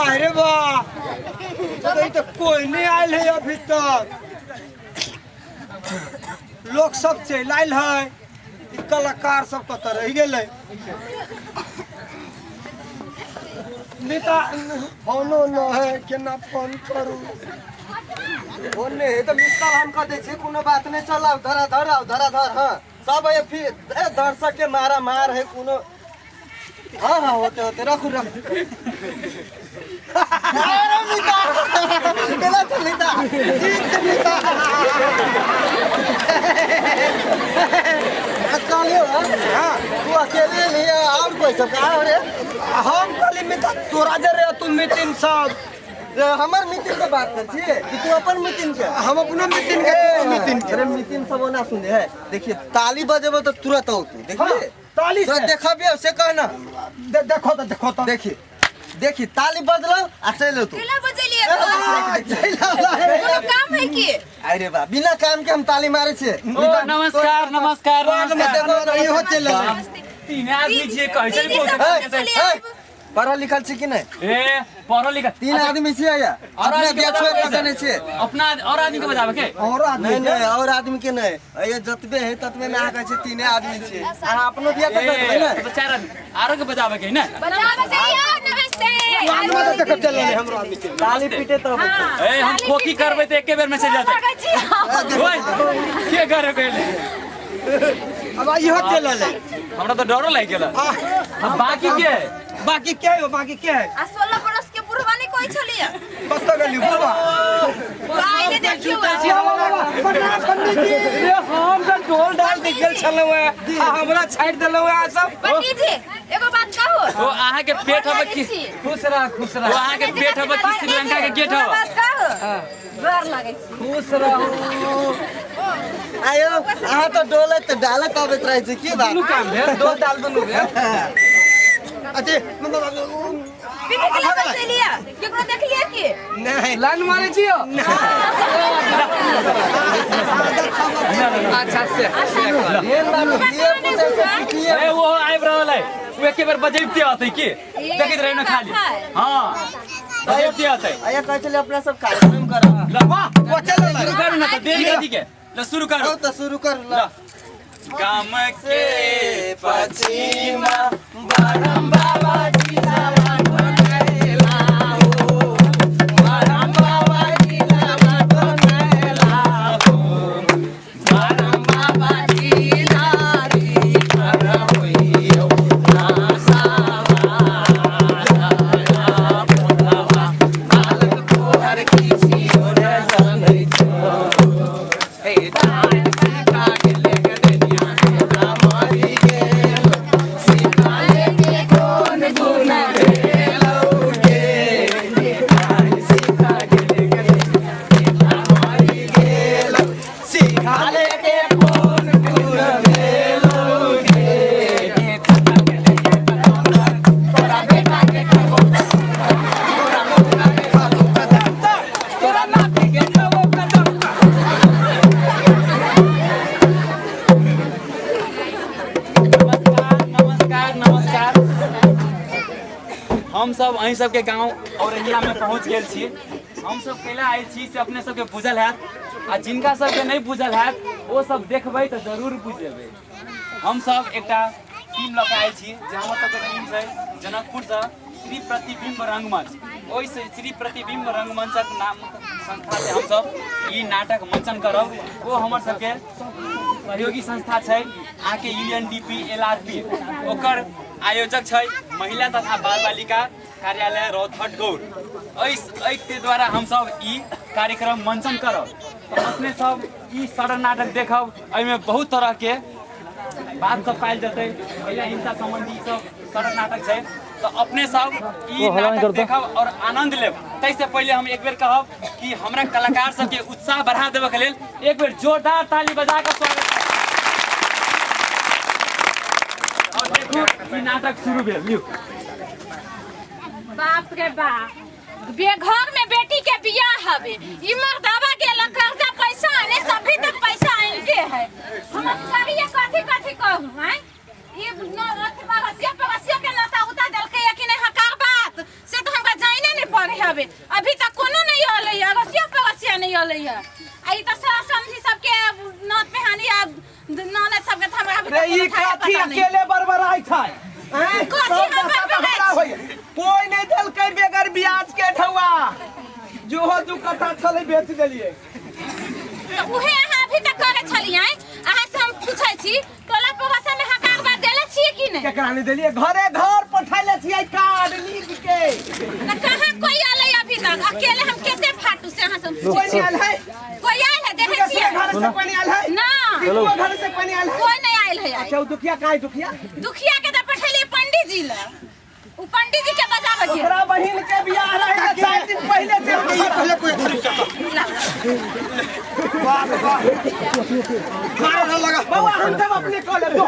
वाह रे वाह, तो कोई नहीं आयल है अभी तक। लोग सब चल आयल है, कलाकार सब कत रह गए। नेता फोनो न है, केना फोन करूं? फोन नहीं है तो मिस कॉल हम कर दे छी, कोनो बात नहीं। चल आओ धरा धर, आओ धरा धर। हाँ सब है, फिर दर्शक के मारा मार है कोनो। हाँ हाँ होते होते रखू रख। केला चल नीता नीता कालियो। हाँ तू अकेले नहीं है और कोई सब कहाँ हो रे? हम खाली में तोरा जे रे तू मीटिंग सब हमार मीटिंग के बात कर छी कि तू अपन मीटिंग के? हम अपना मीटिंग के मीटिंग के। अरे मीटिंग सब ना सुने है। देखिए ताली बजेबो तो तुरंत आओ तू। देखिए ताली तो देखबे से कहना। देखो तो देखिए देखिए ताली बजलो आ चलो तू। केला बजलिए चलो काम है की? अरे बा बिना काम के हम ताली मारे छे। नमस्कार नमस्कार इहो चल तीन आदमी छे कैसे बोलते पढ़ल लिखल छी कि नहीं? ए पढ़ल लिखल तीन आदमी छी या अपने बिया छोड़ लगने छी। अपना और आदमी के बजावे के और आदमी नहीं नहीं और आदमी के नहीं, ये जतबे है ततबे में आगे छे। तीन आदमी छी आ अपनो बिया तक है ना चार आदमी आरो के बजावे के ना बजावे चाहिए। नमस्ते आदमी तो देख चल रहे हमरा आदमी के ताली पीटे तो ए हम खोखी करबे तो एके बेर में चल जाते। ओए के करे पहले अब इहो चल रहे। हमरा तो डरो लाग गेल। बाकी के बाकी क्या है? बाकी क्या है? आ 16 बरस के बुढ़वा नहीं कोई छलिए। बस तो गली बुआ आइले देखियो। पंडित जी हम तो ढोल डाल निकल चले हुए हमरा छाड़ देले हुए सब। पंडित जी एगो बात कहू। वो आहा के पेट हबे की खुश रह वो आहा के पेट हबे की श्रीलंका के गेट हबे। बात कहू। डर लागे छी। खुश रहो। आयो आहा तो डोले तो डाले तबे रहे छी की बात? काम है ढोल डाल दो नु। अते केला बजलिए केकरो देखलिए की? नहीं लाइन मारे छियो। अच्छा से ए वो आइब रहल है वो एके बेर बजैबते आते की देखैत रहे ना खाली। हां बजैबते आते। आया कह चले अपना सब कार्यक्रम करा। ल वाह वो चल शुरू करू ना तो देरी गति के ल शुरू करू तो शुरू कर ल काम के पछीमा बरम बाबा जी जवान बनेला हो बरम बाबा जी जवान बनेला हो बरम बाबा जी नारी कर होइयो ना सावा बोलवा बालक तोहर की छियो रे जनै छो ए तान का के लेके दुनिया के रामाई के सिखाए के कौन गुण भेलौगे सिखा के लेके दुनिया के रामाई गेल सिखा लेके कौन गुण भेलौगे तोरा बेटा के खाबो तोरा मुन्ना के खाबो तोरा नाती के खाबो कदम। नमस्कार नमस्कार। हम सब अहीं सबके गांव और एरिया में पहुंच गेल छी। हम सब कैला आयल छी से अपने सबके बुझल हैत आ जिनका सबके नहीं बुझल हैत वो सब देखबै तो जरूर बुझेबै। हम सब एकटा टीम लऽ कऽ आयल छी जे हमर सबके टीम छै जनकपुर से श्री प्रतिबिंब रंगमंच। ओहि से श्री प्रतिबिंब रंगमंचक नाम संस्था से हम सब ई नाटक मंचन करब। वो हमर सबके सहयोगी संस्था छै आके UNDP LRP ओकर आयोजक छै महिला तथा बाल बालिका कार्यालय रौथट गौड़। के द्वारा हम सब ई कार्यक्रम मंचन करब। तो अपने सब ई सड़क नाटक देखब। एहिमे बहुत तरह के बात सब पायल जतै महिला हिंसा संबंधी सब सड़क नाटक छै। तो अपने सब ई नाटक देखब और आनंद लेब। तैसे पहले हम एक बेर कहब कि हमरा कलाकार सबके उत्साह बढ़ा देबे के लेल एक बेर जोरदार ताली बजा के स्वागत। और देखू ई नाटक शुरू भेल। लियो बाप रे बाप बेघर में बेटी के बियाह हवे ई मर्दावा के कर्जा पैसा आने सभी तक पैसा इनके है। हम करिए कथी कथी कहूं हैं ये न अथवा रसिया के लता उता देल के कि नहीं हकार बात से तो हमरा जाने नहीं रहले है। आई तो सब समझी सबके नौत पे हानि आ नौने सबके थमरा भी रे ई काठी अकेले बरबराई था हैं कथी हम बरबराई कोई नहीं देल के बेगर ब्याज के ठौआ जो हो दू कट्ठा छले बेच देलिए तो उहे अहाँ अभी तक करे छलियै। अहाँ से हम पूछै छी टोला पड़ोसा में हकार बात देले छियै कि नहीं? केकरा नहीं देलिए घरे घर पठाइले छियै कार्ड लिख के ना कहाँ कोई आले अभी तक अकेले हम केते फाटू से अहाँ सब कोई नहीं आल है कोई आयल है देखे छियै घर से कोई नहीं आल है ना चलो घर से कोई नहीं आल है कोई नहीं आयल है। अच्छा वो दुखिया काहे दुखिया दुखिया के तो पठेलिए पंडित जी ला उ पंडित जी के बजावे के ओकरा बहिन के बियाह रहे 4 दिन पहले से ये पहले कोई घर से वाह वाह खाना लगा बाबा हम सब अपने कॉल दो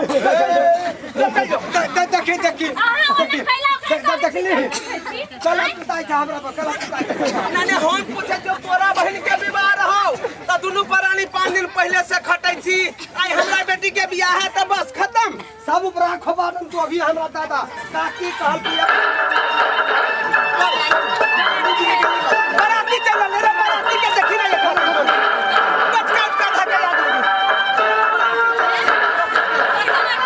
देखी देखी चलो पिताई का हमरा कला पिताई नहीं हम पूछे जो तोरा बहन के विवाह रहो त दुनु परानी 5 दिन पहले से खटै छी आई हमरा बेटी के बियाह है त बस खत्म सब उपरा खबादन तो अभी हमरा दादा काकी कहल बराती चल ले रे बराती के देखी ना ये बचका का धके ला दे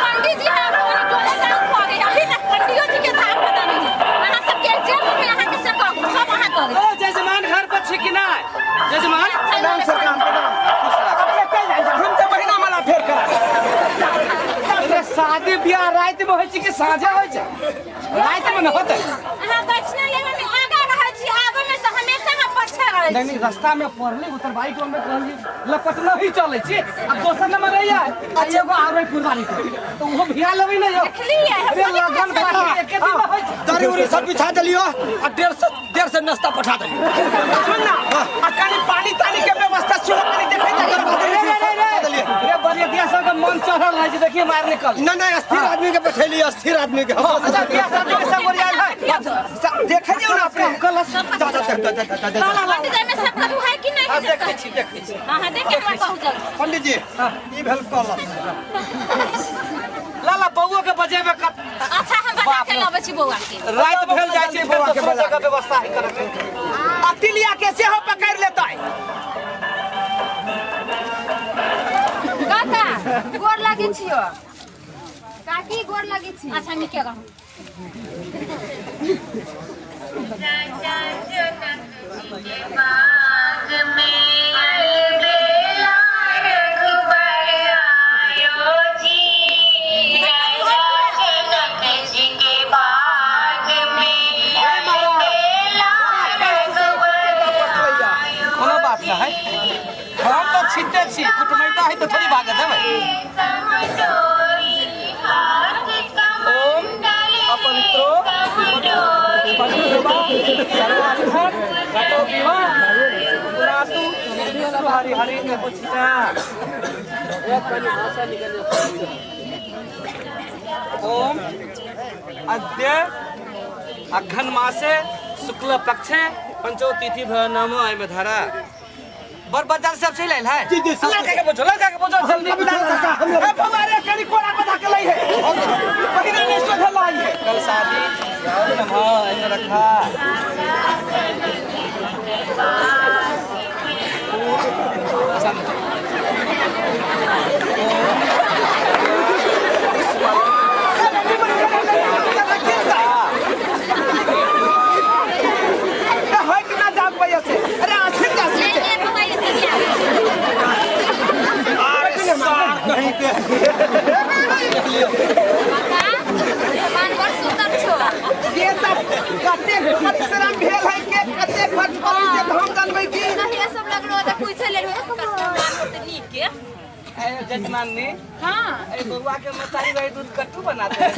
पंडित जी है टोला काम हो गई अभी तक पंडित जी के था पता नहीं अहाँ सब के जेब में अहाँ के सब अहाँ कर ओ जजमान घर पर छी कि ना जजमान नाम से काम अपने कह जाए हम तो महीना वाला फेर करा शादी ब्याह रात में होय छी कि साझा होय छै रात में न होतै अहाँ दक्षिणा लेवे में आगा रहै छी आगे में से हमेशा हम पछे रहै छी। नहीं रास्ता में पड़ले उतर बाइक में कहली लपटना ही चले छी अब दोसर नंबर रहिया अच्छा एगो आबै फुलवारी तो वो भिया लेबै न यो देखलिए अरे लगन का एक दिन होय तारी उरी सब बिछा देलियो आ 1.5 से नाश्ता पठा देलियो सुन ना अकाली पानी तानी के व्यवस्था सुनो कनी देखै रे बरिया सब के मन चढ़ल है जे देखिए मार निकल ना ना स्थिर आदमी के बैठेली स्थिर आदमी के अच्छा बियाह शादी के सब ओरियाल है देखिए ना अपने कल पंडित जी में सब करू है कि नहीं? देखै छी हां देख के पहुंच जाओ पंडित जी ई भेल कलश लाला बउआ के बजेबे कत अच्छा हम बता के लबे छी बौआ के रात भेल जाय छै बउआ के बजा के व्यवस्था है करे अतिलिया कैसे हो पकड़ लेता है काका गोर लागे छियो काकी गोर लागे छी अच्छा मी के कहूं बाग में अलबेला रघुबर आयो जी जनक जी के बाग में अलबेला रघुबर आयो कोनो बात ना है हम तो छिटे छी कुटमैता है तो थोड़ी भागत है भाई ओम अपवित्रो हरि हरि के पुछता ओम अद्य अघन मासे शुक्ल पक्षे पंचो तिथि भ नमो आय में धारा बर बाजार सब से लेल है जी जी लड़का के बोझो जल्दी हम हमारे कनी कोड़ा बता के लई है पहिना ने सोधा लाई है कल शादी हां ऐसे रखा परिश्रम भेल है के कते खर्च करी जे हम जानबै की नहीं सब लगलो त पूछे ले नीक के ए जजमान ने हां ए बउआ के मतारी भाई दूध कट्टू बनाते हैं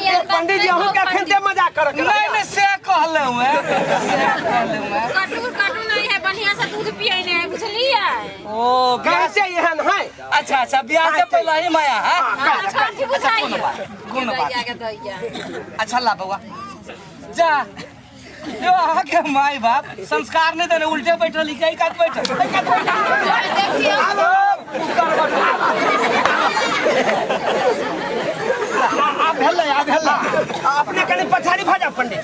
ये पंडित जी हम का खेलते मजाक कर नहीं से कहले हुए कटू नहीं है बढ़िया से दूध पिए ने बुझलिए ओ कैसे यहन है अच्छा अच्छा ब्याह से पहले ही माया है अच्छा बुझाइए कौन बात के दैया अच्छा ला बउआ जा जो आके माई बाप संस्कार नहीं देने उल्टे बैठल लिखाई का बैठल देखिए अपने कने पछाड़ी भाजा पंडित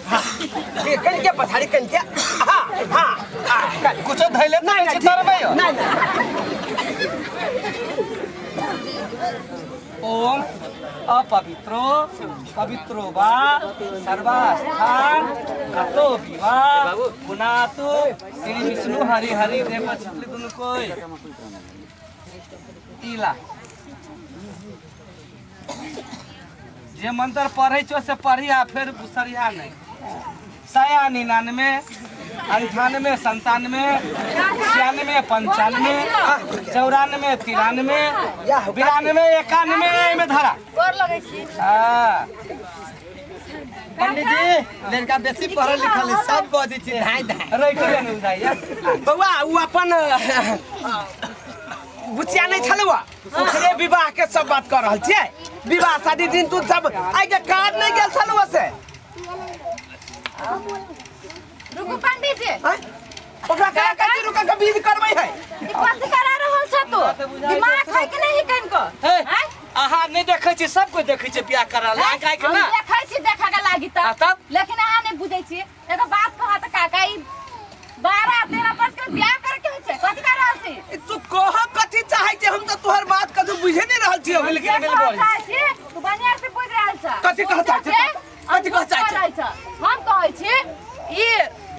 हां कने के पछाड़ी कने के कुछ धैले नहीं तरबै ओम अपवित्रो पवित्रो वा सर्वास्थान गतो विवाह पुनातु श्री विष्णु हरि हरि देव चितली दुनु कोई इला जे मंत्र पढ़े छो से पढ़िया फिर सरिया नहीं 99 98 97 96 95 94 93 92 91 में धरा पंडित जी लड़का बेसी पढ़ल लिखल है सब कह दी छी धाय धाय रैठे नहीं उठाइए बउआ उ अपन बुचिया नहीं छलवा ओकरे विवाह के सब बात कर रहल छियै विवाह शादी दिन तू सब आइ के कार्ड नहीं गेल छलवा से रुकू पंडित जी ओकरा कहा कहती रुका के विध करबै है ई कथि करा रहल छ तू दिमाग है कि नहीं कनको हैं अहाँ नहीं देखे छी सब कोई देखे छी बियाह करा ला काहे के ना देखै छी देखा के लागी तब लेकिन अहाँ नहीं बुझै छी एगो बात कहा त काका ई 12-13 वर्ष के बियाह करे के छै कथि कर रहल छी तू कह कथि चाहै छै हम त तोहर बात कथु बुझे नहीं रहल छियै लेकिन गेली बोली तू बढ़िया से बुझ रहल छ कथि कह चाहै छै कथि कह चाहै छै हम कहै छी ई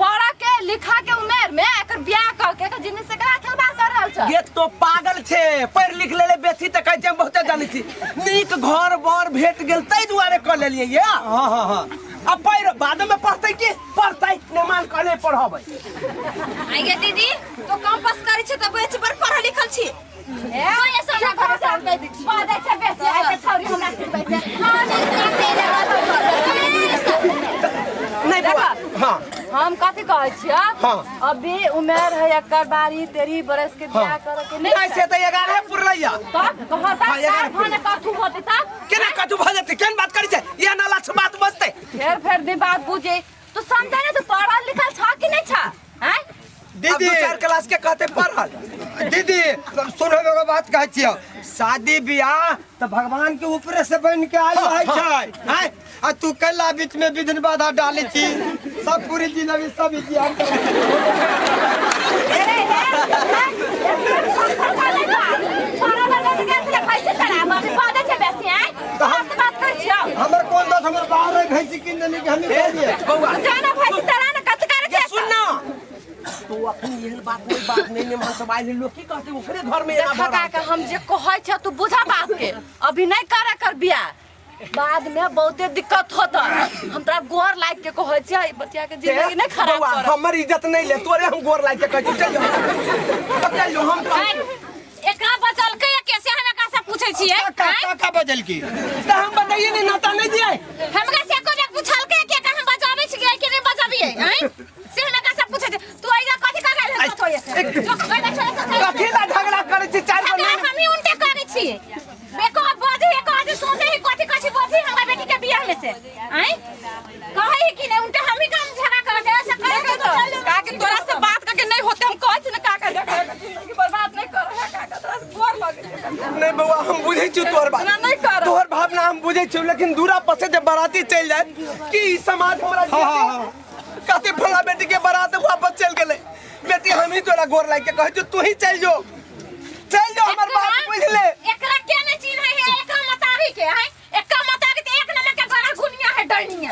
पढ़ा के लिखा के उमेर में एकर बियाह क के एकर जिंदगी से करा खेलबार कर रहल छ ये तो पागल छे पढ़ लिख लेले बेसी त कहै छै हम बहुते जानै छी नीक घर बर भेट गेल तै दुआरे क लेलियै ये हां अब पैर बाद में पढ़तै की पढ़तै ने मान कले पढ़बै आई गे दीदी तो कैंपस करै छ त बेच पर पढ़ा लिखल छी ए ये सब ना घर से कह दी बाद से बेसी आई के छौरी हमरा से बेचे हां नहीं बुआ हां हम कथि कहै छियै हाँ। अभी उमेर है एकर 12-13 बरस के बियाह करे के नहीं ऐसे त 11 पुरलैया तब कहता हाँ, 11 भने कथु होते त केना कथु भ जेतै केन बात करै छै या नाला छ बात बजतै फिर दी बात बुझे तो समझे ना तो पढ़ल लिखल छ कि नहीं छ हैं दीदी 2-4 क्लास के कहते पढ़ल दीदी सुनो एगो बात कहै छियै शादी बियाह त भगवान के ऊपर से बन के आइल रहै छै हैं आ तू कल्ला बीच में विघ्न बाधा डाले छी सब पूरी जिंदगी सब इतिहास हमर कोन दस हमर बाहर भैंसी किन देनी के हमें कह दिए बौआ जाना भाई तरह ना कत करे ये सुन ना तो अपन एहन बात नहीं मन सब आइल लोग की कहते ओकरे घर में एना भरा काका हम जे कहै छ तू बुझा बात के अभी नहीं करे कर बियाह बाद में बहुते दिक्कत होता हम तोरा गोर लाग के कहै छ बच्चा के जिंदगी नहीं खराब बौआ, कर हमर इज्जत नहीं ले तोरे हम गोर लाग के कहै चल जाओ हम एकरा बचल के कैसे हमें का से पूछै छियै का बदल की त हम बताइए नहीं नाता नहीं दिए हमरा से को पूछल के हम बचाबै छियै कि नहीं बचाबियै हैं से हमें का से पूछै छै तू आइजा कथि का गइल तो कथी ला झगड़ा करे छी चार गो हम ही उनके करे छी बेको बाजे एक आदमी सोचे ही कथि बोली हमरा बेटी के बियाह में से हैं कहै कि नहीं उनके हम ही काम झगड़ा कर दे ऐसे करे तो का के तोरा से बात करके नहीं होते हम कहै छी ना काका जिंदगी बर्बाद नहीं कर काका तोरा से गोर लगे नहीं बउआ हम बुझे छी तोहर बात नहीं कर तोहर भावना हम बुझे छी लेकिन दूरा पसे जब बाराती चल जाए कि ई समाज हमरा कथी फला बेटी के बारात वापस चल गेले बेटी हम ही तोरा गोर लाग के कहै तू ही चल जो हमर बात बुझ ले एकरा के नहीं चिन्ह है एकरा मतारी के है एकरा मतारी के एक नंबर के बड़ा गुनिया है डरनिया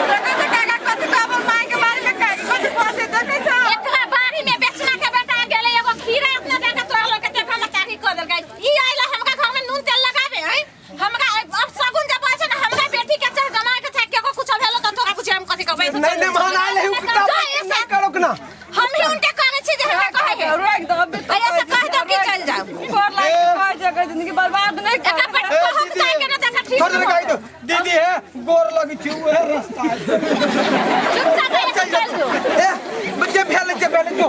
देखै काका कथि कहब माय के बारे में कथि बात देखै छ एकरा बारी में बेचना के बेटा गेले एगो खीरा अपना देके तोरा लोग के देखा मतारी कर देल गई ई आइला हमका घर में नून तेल लगावे है हमरा अब सगुन जब छै ना हमरा बेटी के चाह जमा के छै केको कुछ भेलो त तोरा पूछे हम कथि कहबै नहीं मान आइल है किताब नहीं करो ना हम ही उनके कहै छी जे हमरा कहै के रोक दो ऐसे कह दो कि चल जाओ गोर लाग के कह जगह जिंदगी बर्बाद नहीं कर एकरा पर कहब जाय के ना देखा ठीक थोड़ा कह दो दीदी है गोर लगी थी वो है रास्ता चुपचाप चल दो बच्चे भेले जो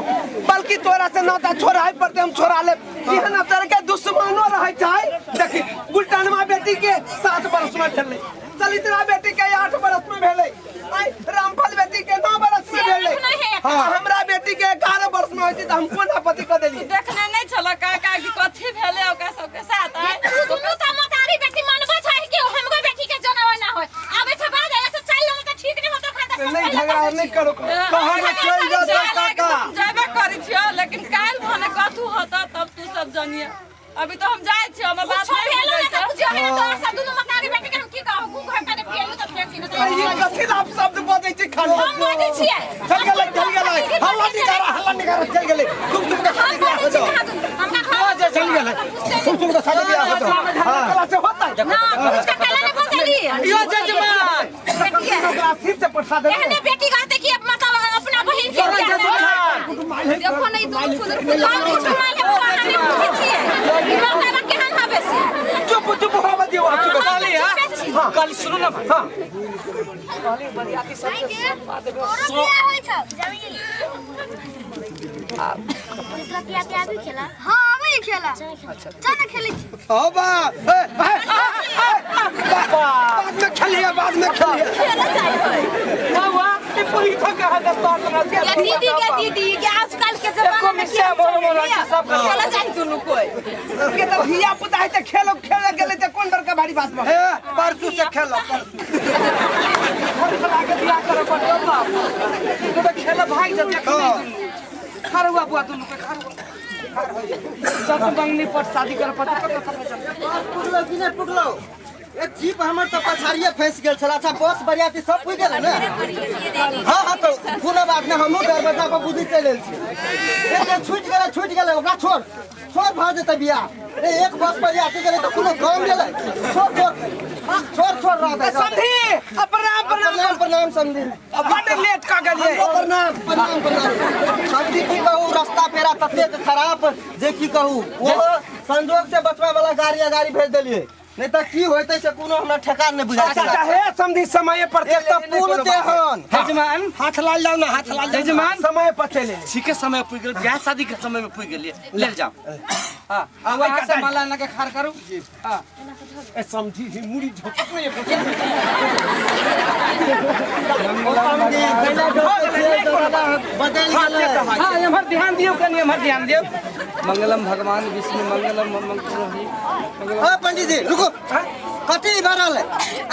बल्कि तोरा से नाता छोड़ा है पड़ते हम छोड़ा ले एहन तरह के दुश्मनो रहे छै देखी गुलटनमा बेटी के 7 वर्ष में भेले चलित्रा बेटी के 8 वर्ष में भेले रामफल बेटी के 9 वर्ष में भेले हां हमरा बेटी के 11 वर्ष में होई त हम कोन आपत्ति क देली देखने नहीं चला काका की कथि भेले ओका सब के साथ है दुनु त मतारी बेटी मनबा छै कि हमगो बेटी के जनवा ना होय आबे छ बाद ऐसे चल ल त ठीक नहीं होता खाता नहीं झगड़ा नहीं करो कहाँ में चल जाता काका जाबे करी छियो लेकिन काल भने कथु होता तब तू सब जानिए अभी तो हम जाए छी हमर बात कुछ नहीं भेलो बुझै ना छै कुछ भेलो तो सब दुनु मतारी बैठ के हम की कहू गु घर का भेलो तब देखी ना ये कथी आप शब्द बजै छी खाली हम बाजै छियै चल गेलै हल्ला निकारा चल गेलै तुम का शादी ब्याह हो जाओ हमरा घर चल गेलै तुम का शादी ब्याह हो जाओ कला से होता है ना उसका कला ने बदली यो जजमान बेटी है फिर से प्रसाद एहने बेटी कहते कि मतलब अपना बहिन के देखो नहीं दोनों खुद लाल कुछ माल है वो नहीं पूछे छियै ई लोग का केहन हबे से चुप होवा दियो काली हां काली सुनो ना हां काली बरियाती सब सो होई छ जमीन आप भी खेला हां अभी खेला चल खेले ओ बा बाद में खेलिए खेला चाहिए बाबा ये पूरी थका है तो ना या दीदी के आजकल के जमाना में क्या मोर सब खेला चाहिए दोनों कोई के तो धिया पुता है तो खेले गेले तो कौन डर का भारी बात में परसों से खेलो आगे बियाह करे पड़ो बाप तो खेला भाई जब खारुआ बुआ दोनों के खारुआ सब मंगनी पर शादी करे पड़ो पुगलो कि नहीं पुगलो ए जीप हमर तो पछाड़िए फंस गेल छला अच्छा बस बरियाती सब पुग गेल ना हां तो कोनो बात नहीं हमहु दरवाजा पर बुझी चल छी ए छूट गेले ओकरा छोड़ भाग जेते बिया ए एक बस बरियाती गेले तो कोनो काम गेले छोड़ रहा था समझी प्रणाम समझी अब बड़ लेट का गेलिए प्रणाम समझी की कहू रास्ता पेरा तते खराब जे की कहू वो संजोग से बचवा वाला गाड़ी भेज देलिए नहीं तो की होते से कोनो हमरा ठेकान नहीं बुझाई अच्छा है समझी समय पर एक तो पुल देहन जजमान हाथ लाल जाओ ना हाथ लाल जजमान समय पर चले ठीक है समय पुग गेल ब्याह शादी के समय में पुग गेलिए ले जाओ हां वहां से माला ना के खार करू हां ए समझी ही मुड़ी झोक में बदल गेल हां हमर ध्यान दियो कनी हमर ध्यान दियो मंगलम भगवान विष्णु मंगलम मंगलम हां पंडित जी रुको कथी भरल है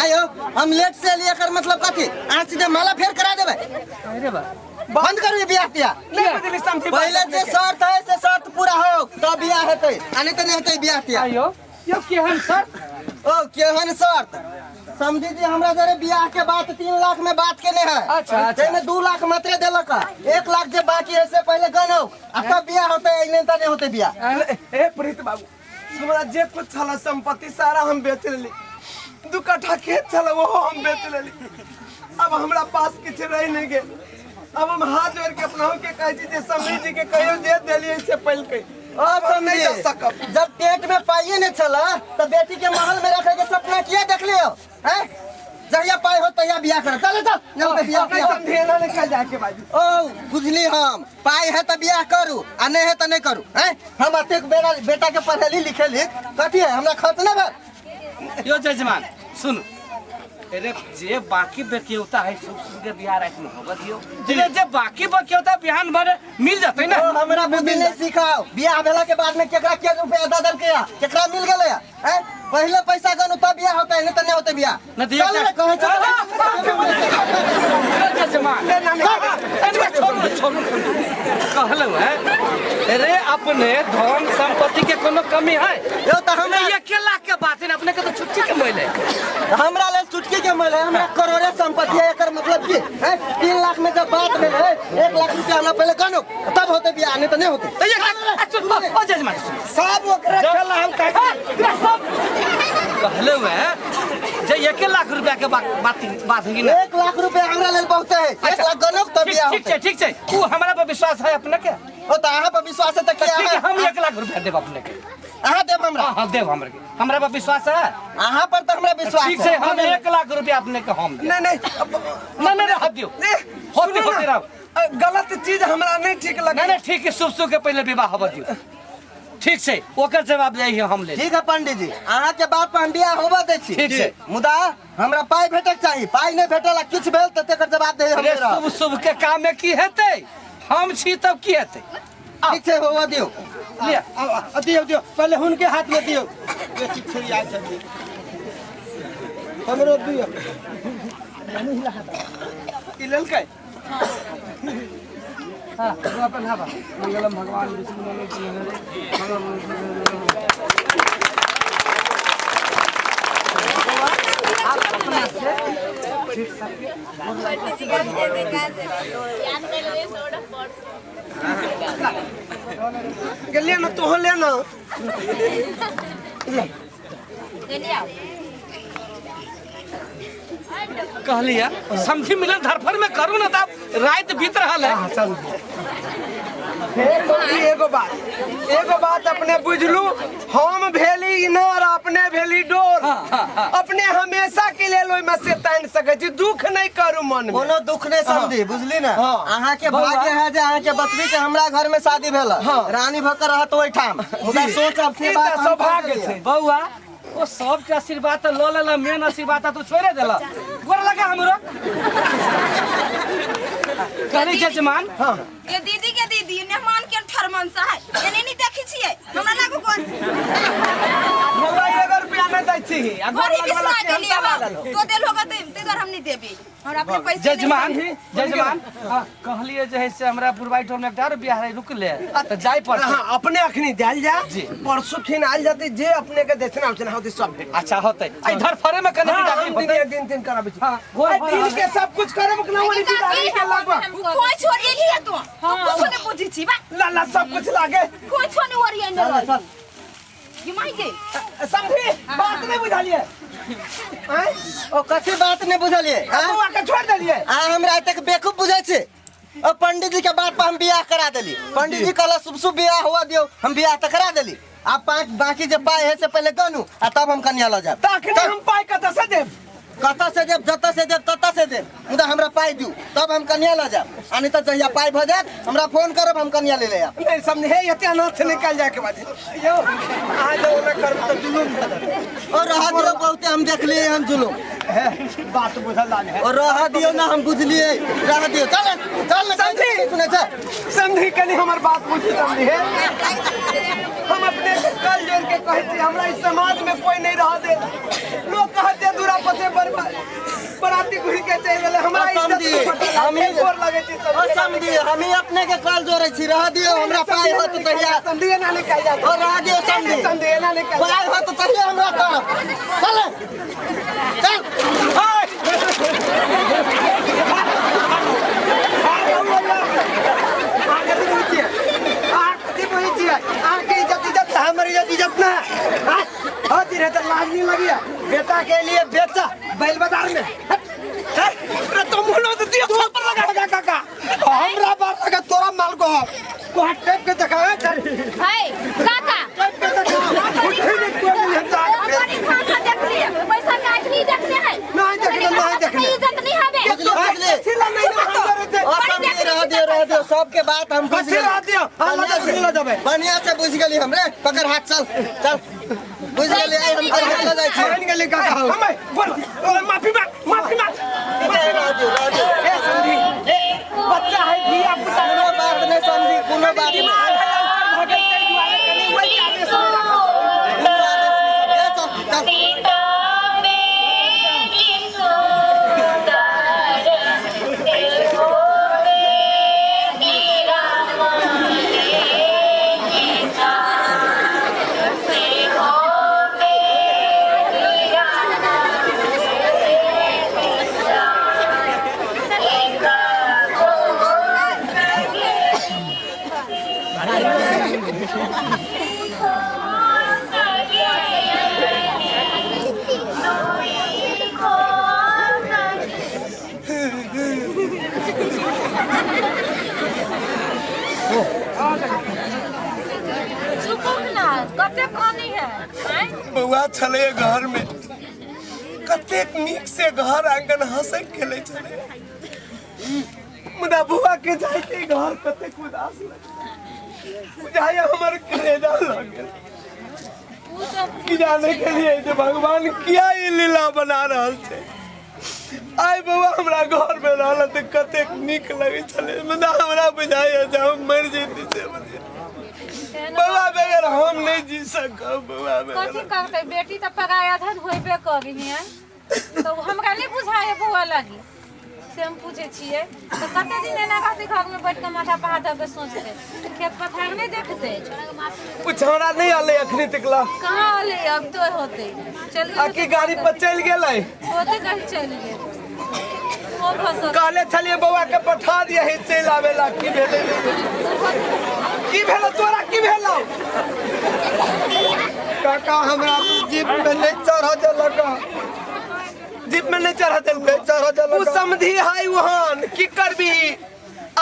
आयो हम लेट से लिए कर मतलब कथी आज सीधे माला फेर करा देबे अरे बा बंद करिए बियाह तिया नहीं बदली समझी पहले जे शर्त है से शर्त पूरा हो तब बियाह हेतै आने तो नहीं हेतै बियाह तिया आयो यो केहन सर ओ केहन शर्त समझी जी हमरा जरे बियाह के बात 3 लाख में बात केने है अच्छा तेने 2 लाख मात्रे देलक 1 लाख जे बाकी है से पहले गनो आ तब बियाह होतै नहीं त नहीं होतै बियाह ए प्रीत बाबू हमरा जे कुछ छला संपत्ति सारा हम बेच लेली 2 कट्ठा खेत छला वो हम बेच लेली अब हमरा पास किछ रह नहीं गेल अब हम हाथ जोड़ के अपना के कह दी जे समझी जी के कहियो जे देलिए से पहले के अब नहीं जा सकब जब पेट में पाइए नहीं चला तो बेटी के महल में रखे के सपना किया देख लियो हैं जहिया पाई हो तहिया बियाह कर चल चल बियाह नहीं समझेना नहीं कह जाके बाजू ओ बुझली हम पाई है तो बियाह करू आ नहीं है तो नहीं करू हैं हम अतेक बेटा के पढ़ेली लिखेली कथी है हमरा खर्च ना भर यो जजमान सुन अरे जे बाकी बकियौता है सब के बिहार रख लो होगा दियो जे बाकी बकियौता बिहान भर मिल जाते ना हमरा बुद्धि नहीं सिखाओ बियाह भेला के बाद में केकरा के रुपया दादर के केकरा मिल गेले हैं पहले पैसा गनु तब बियाह होता है नहीं तो नहीं होते बियाह न दियो चल कहे जजमान छोड़ कहलो है अरे अपने धन संपत्ति के कोनो कमी है यो तो हमरा 1 लाख के बात है अपने के तो छुट्टी के मिले हमरा ले चुटकी के मिले हमरा करोड़े संपत्ति है एकर मतलब की है 3 लाख में जब बात मिले 1 लाख रुपया हमरा पहले गनु तब होते बियाह नहीं तो नहीं होते ओ जजमान सब ओकरे खेला हम कह कहलो है जे 1 लाख रुपया के बात है ना 1 लाख रुपया हमरा ले बहुत है 1 लाख गनु तब बियाह होते ठीक है तू हमरा पर विश्वास है अपने के ओ तो अहाँ पर विश्वास है तो क्या ठीक है है हम 1 लाख रुपया देब अपने के अहाँ देब हमरा हां देब हमरा पर विश्वास है अहाँ पर तो हमरा विश्वास ठीक से हम 1 लाख रुपया अपने के हम नहीं नहीं हद दियो होते रहो गलत चीज हमरा नहीं ठीक लगे नहीं ठीक है शुभ के पहले विवाह होब दियो ठीक से ओकर जवाब दे हम ले ठीक है पंडित जी अहाँ के बात पर हम बियाह होबा दे छी ठीक छै मुदा हमरा पाई भेटक चाहिए पाई नहीं भेटला किछ भेल त तेकर जवाब दे हम अरे शुभ के काम में की हेतै हम छी तब की हेतै ठीक छै होबा दियो दियो दियो पहले हुनके हाथ में दियो बेसी छुरी आ छथि हमरो दियो ई ललकै हाँ तू अपन हवा मंगलम भगवान विष्णु गलिया ना तू ले ना कहलिया समझी मिलन धरफर में करू ना तब रात बीत रहा है। एगो बात अपने बुझलू हम भेली इनार अपने भेली डोर अपने हमेशा के लिए लोई में से तान सके छी दुख नहीं करू मन में कोनो दुख नहीं समझी बुझली ना अहाँ के भाग्य है जे अहाँ के बचबी के हमरा घर में शादी भेल रानी भकर रहत ओइ ठाम मुदा सोच अब से बात सौभाग्य छै बउआ वो सब के आशीर्वाद तो लो लेला मेन आशीर्वाद तो छोड़े देला गोर लगा हमरो करी जजमान ये दीदी के दीदी मेहमान के ठरमन सा है ये नहीं देखी छिए हमरा लागो कोन हमरा 1 रुपया नहीं दै छी आ गोर बड़ी लगला बिस्वा के लिए तो देल होगा ते इधर हम नहीं देबी हमरा अपने पैसे जजमान कहलिए जे है से हमरा पुरवाई टोल में एकटा बियाह है रुक ले त जाय पर हां अपने अखनी देल जा परसों खिन आइल जाती जे अपने के देतना उतना होती सब भेट अच्छा होतै इधर फरे में कने दिन कराबे छी हां दिन के सब कुछ करब कि ना ओनी बिदाई के लागबा कोई छोड़ी लिया तू कुछ नहीं बुझी छी बा ला सब कुछ लागे कोई छोड़ी ओरिया नहीं ये माई के समझी बात नहीं बुझालिए हैं ओ कथी बात नहीं बुझलिए बुआ के छोड़ देलिए आ हमरा तक बेवकूफ बुझै छै और पंडित जी के बात पर हम बियाह करा देली पंडित जी कहला शुभ शुभ बियाह हुआ दियो हम बियाह त करा देली आप बाकी जे पाए है से पहले गनु आ तब हम कन्या ल जाब ताकि हम पाई कत से देब कत से देब जत से देब तत से देब मुदा हमरा पाई दियो तब हम कन्या ल जाब आनी त जहिया पाई भ जात हमरा फोन करब हम कन्या ले ले आब नहीं समझे ये अनाथ से निकल जाए के बाद यो आ जाओ ना कर तो जुलूम और रहा दियो बहुते हम देख लिए हम जुलूम बात बुझल लागे और रहा दियो ना हम बुझलिए रहा दियो चल चल समझी सुने छ समझी कनी हमर बात बुझी समझी है हम अपने से कल जोड़ के कहै छी हमरा इस समाज में कोई नहीं रह दे लोग कहते दूरा पते बराती घुरी के चल गेले हमरा इज्जत हम ही गोर लगे छी ओ समझी हम ही अपने के कल जोड़ै छी रहा दियो हमरा पाई होत तहिया समझी ना निकल जा और रहा दियो समझी ना निकल पाई होत तहिया हमरा करब चल चल हमारी इज्जत ना तो लाज नहीं लगी बेटा के लिए बेचा बैल बाजार में तुम बोलो तो दियो थप्पड़ लगा काका हमरा बार लगा तोरा माल को टेप के देखा है हाय काका टेप के देखा उठे नहीं कोई नहीं जा हमारी खासा देख लिए पैसा काट नहीं देखते हैं नहीं देखने इज्जत नहीं हवे सिला नहीं ओ समझी रह दियो सबके बात हम बुझ सिला दियो हां लगा सिला देबे बढ़िया से बुझ गेली हमरे पकड़ हाथ चल चल बुझ गेली आई हम कर हाथ लगा छी बन गेली काका हम बोल माफी मांग रह दियो ए समझी बच्चा है धिया पुता कोनो बात नहीं समझी कोनो बात नहीं भगत के दुआरे कनी वही आदेश में रखा चल सीता मेरी सुंदर दिल मोरे राम लेके जा से हो मेरी राम लेके जा एक को ना कते कहानी है बउआ छले घर में कतेक नीक से घर आंगन हंसे खेले छले मुदा बुआ के जाते घर कतेक उदास लगे बुझाया हमर कलेजा लगे की जाने के लिए जे भगवान किया ये लीला बना रहल छे आय बउआ हमरा घर में रहल त कतेक नीक लगे छले मुदा हमरा बुझाया जे हम मर जेती से बउआ बगैर हम नहीं जी सकब बउआ कथी बगैर करते बेटी तो पगाया धन होइबे करी है तो हमरा नहीं बुझाए बुआ लगी से हम पूछे छिए तो कते दिन एना रहते घर में बैठ के माथा पर हाथ धऽ के सोचते खेत पथार नहीं देखते कुछ हमरा नहीं आले अखनी तकला कहाँ आले अब तो होते चल आ की गाड़ी पर चल गेलै होते कहीं चल गए वो फसल काले छलिए बउआ के पठा दिया है चल आवेला की भेले की भेलो तोरा की भेलो काका हमरा जीप में नहीं चढ़ा देलका जीप में नहीं चढ़ा देलकै चढ़ा देलका तू समझी हाय वहान की करबी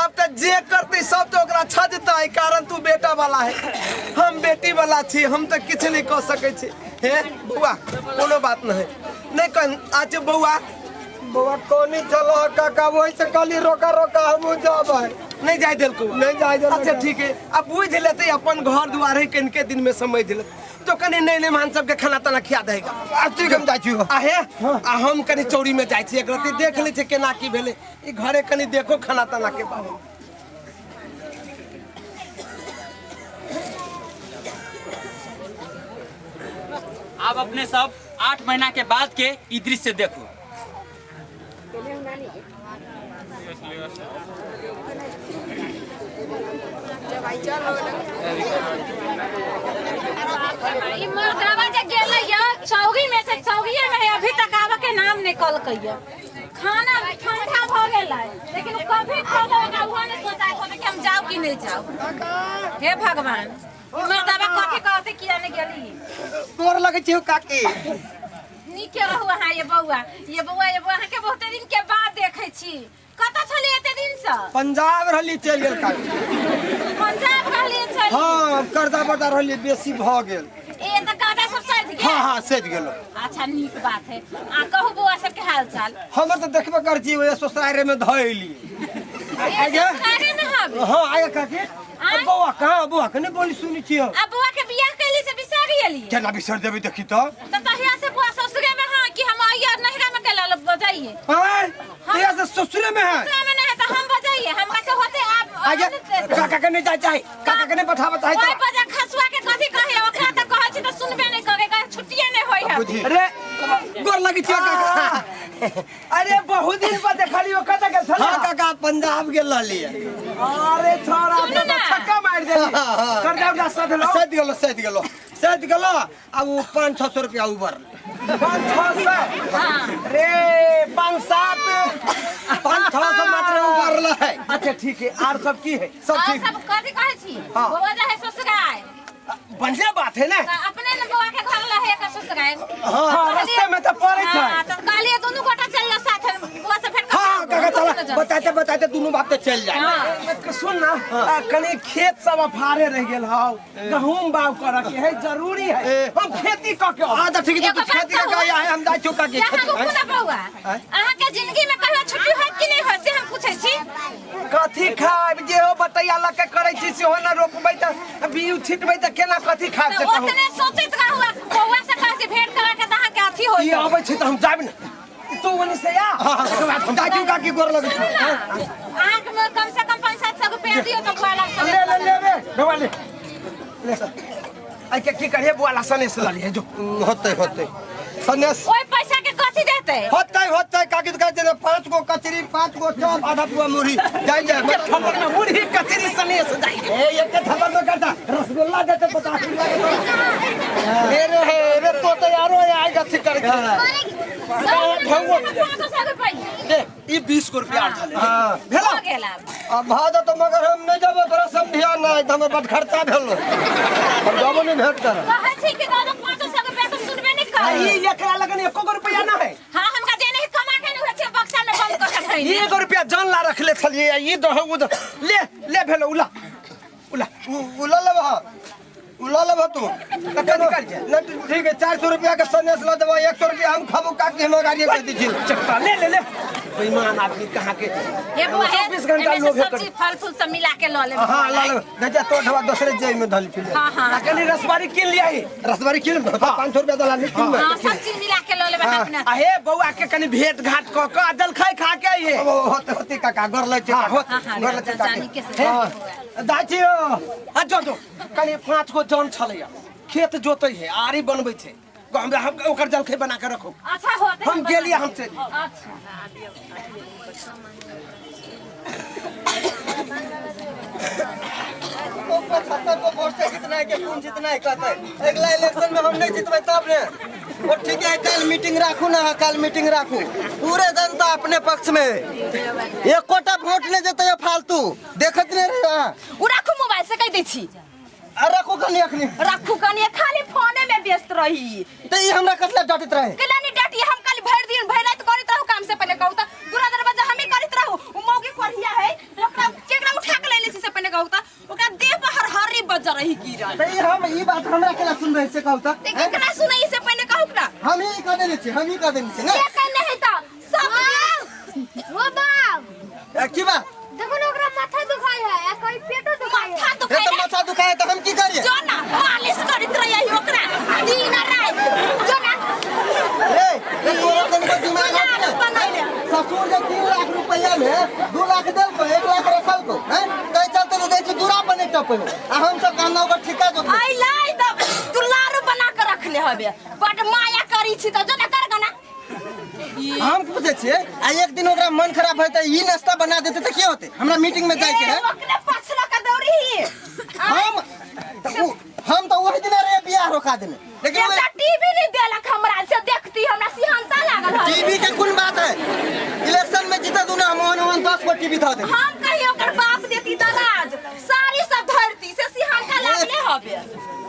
अब तक जे करते सब तो ओकरा छजतै कारण तू बेटा वाला है हम बेटी वाला छी हम तो किछ नहीं कह सकै छी हे बउआ कोनो बात नहीं कह आज बउआ बउआ कोनी चलो काका वही से काली रोका रोका हम जाबै नहीं जाय देलको नहीं जाय देलको अच्छा ठीक है अब बुझ लेते अपन घर दुआर है किनके दिन में समझ ले तो कनी नहीं मान सब के खाना ताना खिया देगा अब ठीक हम जाय छी आहे आ हम कनी चौरी में जाय छी एक रति देख ले छी केना की भेले ई घरे कनी देखो खाना ताना के बाबू अब अपने सब 8 महीना के बाद के ई दृश्य देखो ई मर्दावा जे गेलै या चौगी में से चौगिए में है, अभी तक आवा के नाम निकल कइया खाना ठंडा भ गेलै लेकिन उ कभी खाबो का हुआ ने सोचा हो कि हम जाओ कि नहीं जाओ हे भगवान ई मर्दावा कथि कहते किया ने गेली तोर लगे छी काकी नीके रहू हां ये बउआ के बहुत दिन के बाद देखे छी कत छली एते दिन से पंजाब रहली चल गेल काकी पंजाब रहली छली हां कर्जा बर्दा रहली बेसी भ गेल ए त गादा सब सज गेल हां सज गेलो अच्छा नीक बात है आ कहू बुआ सब के हाल चाल हम तो देखबे कर छी ओए ससुरारे में धइली आगे न हबे हां आगे काकी बउआ कहां बउआ कने बोली सुनी छी अब बुआ के बियाह कैली से बिसर गेली केना बिसर देबे देखी तो तहिया से बुआ ससुरे में हां कि हम आइया नहरा में केला बजाइए हां तेरा से ससुरे में है ससुरे में नहीं है तो हम बजाइए हमरा से होते आप आगे काका कने जाय चाहे काका कने पठाबे चाहे ओए बजा खसुआ के कथि कहे ओकरा त कहै छी त सुनबे नहीं करे छुट्टिए नहीं होई है अरे गोर लगी छी काका अरे बहुत दिन पर देखली ओ कत गेल छला हां काका पंजाब गेल रहली अरे छोरा तो छक्का मार देली कर्जा सद गेलो अब 500 रुपया ऊपर 500 रे 5-7 500 मात्र ऊपर है अच्छा ठीक है और सब की है सब ठीक सब कथि कहै छी बुआ जा है ससुराल बढ़िया बात है ना अपने न बुआ के घर लहे के ससुराल हां रास्ते में तो पड़े छै हां तो कालिए दोनों गोटा चल जा साथ बुआ से फेर हां काका चला बताते दोनों बात तो चल जाए सुन ना कनी खेत सब अफारे रह गेल हां गहूम बाव कर के है जरूरी है हम खेती क के हां तो ठीक है तू खेती का है हम जाय चुका के खेती है बउआ अहाँ के जिंदगी में कहियो छुट्टी होत कि नहीं होत से हम पूछै छी कथी खाब जे हो बतैया ल के करै छी से हो ना रोपबै त बीउ छिटबै त केना कथी खाब से कहू ओतने सोचैत रहू बउआ से कह के भेंट करा के दहा के अथी होई ई आबै छै त हम जाब न तू वनी से आ हम दादी का की गोर लगे आंख में कम से कम 500-700 रुपया दियो तो बुआ लग ले रे भवानी ले आई के की करे बुआ ला सने से ला जो होते सनेस ओए पैसा के कथि देते होते काकी तो कहते 5 गो कचरी 5 गो चौप आधा पुआ मुरही जाई खबर में मुरही कचरी सनेस जाई ए एक खबर में करता रसगुल्ला देते 50 रुपया रे तो यारो आई गथी कर दे ई 20 को रुपया आठ हां भेला अब भादा तो मगर हम नहीं जाबो तोरा सब ध्यान नहीं हमर बड खर्चा भेल हम जाबो नहीं भेट कर कहै छी कि दादा 500 रुपया तो सुनबे नहीं कर ई एकरा लगन 1 रुपया ना है हां हमका देने ही कमा के नहीं छै बक्सा में बंद कर के खैनी 1 रुपया जान ला रख ले छलिए ई दो ले भेलो उला लेबा तू कतन कर जा न ठीक है 400 रुपया के सनेस ल देबो 100 रुपया हम खाबो काकी हम गाड़ी पे दी छी चक्का ले बेईमान आदमी कहां के हे बुआ 24 घंटा लोग सब चीज फल फूल सब मिला के ल ले हां ला ले गजा तो ढवा दूसरे जेई में धल फिर हां कनी रसवारी किन लिया ही रसवारी किन 500 रुपया दला निकल में हां सब चीज मिला के ल ले अपना हे बउआ के कनी भेंट घाट क के जल खा के ये होते काका घर ले घर ले जानी के से दाचियो आ जो कनी 5 गो जन छलैया खेत जोतै है आरी बनबै छै हम ओकर जलखै बना के रखो। अच्छा होते हम गेलिए हमसे। अच्छा तो 75 को वोट से जितना है कि कौन जितना है कहते हैं। अगला इलेक्शन में हम नहीं जितबे तब ने। और ठीक है कल मीटिंग राखू ना, कल मीटिंग राखू। पूरे जनता अपने पक्ष में। एक कोटा वोट नहीं देते है फालतू। देखत नहीं रहे। उ राखू मोबाइल से कह दै छी। रखू कनी अखनी। राखू कनी खाली फोने में व्यस्त रही। तो ये हमरा कसला डटत रहे। कलानी डाटी हम कल भर दिन भर रात करत रहू काम से पहले कहू त दूरा दरवाजा हम ही करत रहू। उ मौगी पढ़िया है ओकरा केकरा उठा के ले छी से पहले कहू त ओकरा देह पर हरहरी बज रही गिरा। तो ये हम ई बात हमरा केला सुन रहे से कहू त। केकरा सुनई से पहले कहू ना। हम ही कर देने छी, हम ही कर देने छी ना। के कहने है त सब वो बाप की बात? देखो ना ओकरा माथा दुखाई है, कोई पेटो दुखाई है। माथा ये तो माथा दुखाए तो हम की करिए? जो ना मालिश करत रही ओकरा दिन रात। जो ना ये तोरा तन को दिमाग है ना? ससुर जब 3 लाख रुपया में 2 लाख देल को 1 लाख रखल को हैं कई चलते न देछि दूरा बने टप आ हम सब कहना ओकर ठिका जो आई लाई त दुलारू बना के रखले हबे बट माया करी छी त जो ना कर गना। हम पूछे छे आ एक दिन ओकरा मन खराब है त ई नाश्ता बना देते त क्या होते? हमरा मीटिंग में जाए के है। ओकने पछला का दौड़ी ही हम तो वही दिन रे बियाह रोका देने। लेकिन एकटा टीवी नहीं देलक हमरा से देखती हमरा सिहनता लागल है। टीवी के कौन बात है? इलेक्शन में जीता दूना हम 10 को टीवी धा दे। हम कहियो ओकर बाप देती दराज सारी सब धरती से सिहनता लागले हबे।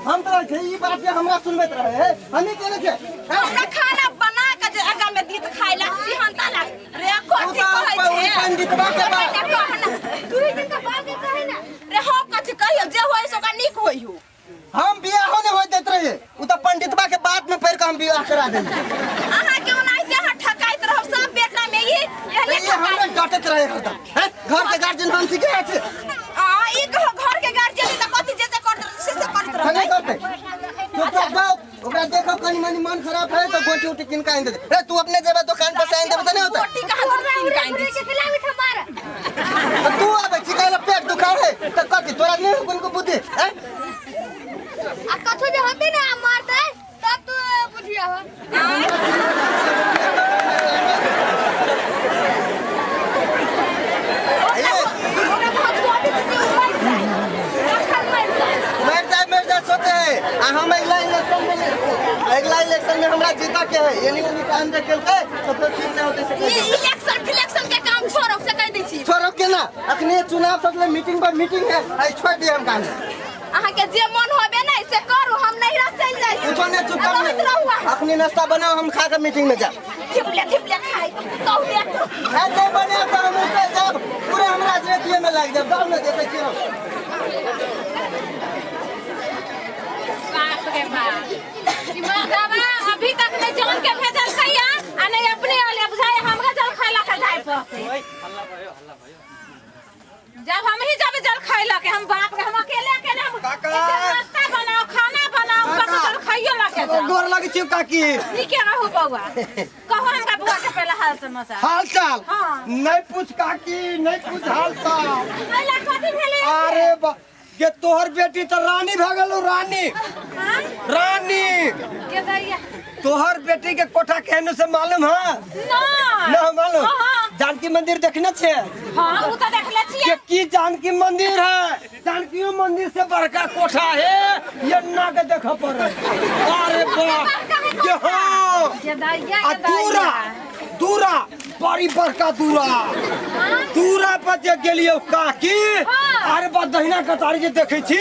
हम तो ई बात के हमरा सुनबैत रहे हम ही केने छे। हमरा खाना बना के जे आगा में दीत खाइला सिहनता लाग रे कोठी कहै छे पंडितवा के बात तू ही दिन का बात कहे ना रे हम कथि कहियो जे होय सो का निक होई हो। हम बियाह होने होय देत रहे उ त पंडितवा के बात में पैर के हम बियाह करा देनी। अहाँ क्यों नहीं देह ठकाइत रहो सब बेटा में ये हमरा डटत रहे हरदम हैं घर के गार्जियन हम सिखाए छे। ई घर के गार्जियन त कथि जे करत से करत रहो नहीं करते तो बाबा ओकरा देखो कनी मनी मन खराब है तो गोटी उठी किन काइन दे दे। रे तू अपने जेबे दुकान पर से आइन देबे त नहीं होता? रोटी कहां किन काइन दे के किलोमीटर मार तो तू आबे चिकाइला पेट दुखा है त कथि तोरा नहीं कोन को बुद्धि हैं? आ कथु जे होते ना मारते तब तू बुझिया हो। मर जाए सोचे है आ हम अगला इलेक्शन में हमरा जीता के है यानी उन्हीं काम दे केल के तो फिर ठीक नहीं होते से ई इलेक्शन फिलेक्शन के काम छोड़ो से कह दै छी। छोड़ो के ना अखनी चुनाव सब मीटिंग पर मीटिंग है आई छोड़ दिए हम काम। अहाँ के जे मन होबे नै से करू हम नहीं रह चल जाई। कुछ नहीं चुप कर अपनी नाश्ता बनाओ हम खा के मीटिंग में जा। थिपले खाई कहू दे है नहीं बने तो हम उसे जब पूरे हमरा जेतिए में लग जाब दाव न देते छिरो। बाप रे बाप दिमागवा अभी तक नहीं जान के भेजल कहिया आ नहीं अपने वाले बुझाए हमरा जल खाइला के जाए पर जब हम ही जब जल खाइला के हम बाप के हम अकेले हम नाश्ता बनाओ खाना बनाओ बस जल खाइयो ला के जाओ। गोर लगे छी काकी। ई के रहू बउआ कहो हमरा बुआ के पहला हाल समाचार हाल चाल हाँ। नहीं पूछ काकी नहीं पूछ हाल चाल। पहला कथि भेले अरे के तोहर बेटी तो रानी भ गेलो रानी हां रानी के दैया तोहर बेटी के कोठा केहन से मालूम है? ना मालूम हाँ। जानकी मंदिर देखने छे? हां उ त देखले के छियै की जानकी मंदिर है जानकी मंदिर से बड़का कोठा है ये ना के देख पर। अरे बाप ये हाँ के दैया आ दूरा दूरा बड़ी बड़का दूरा पर जे गेलियो काकी अरे बा दहिना कतारी जे देखे छी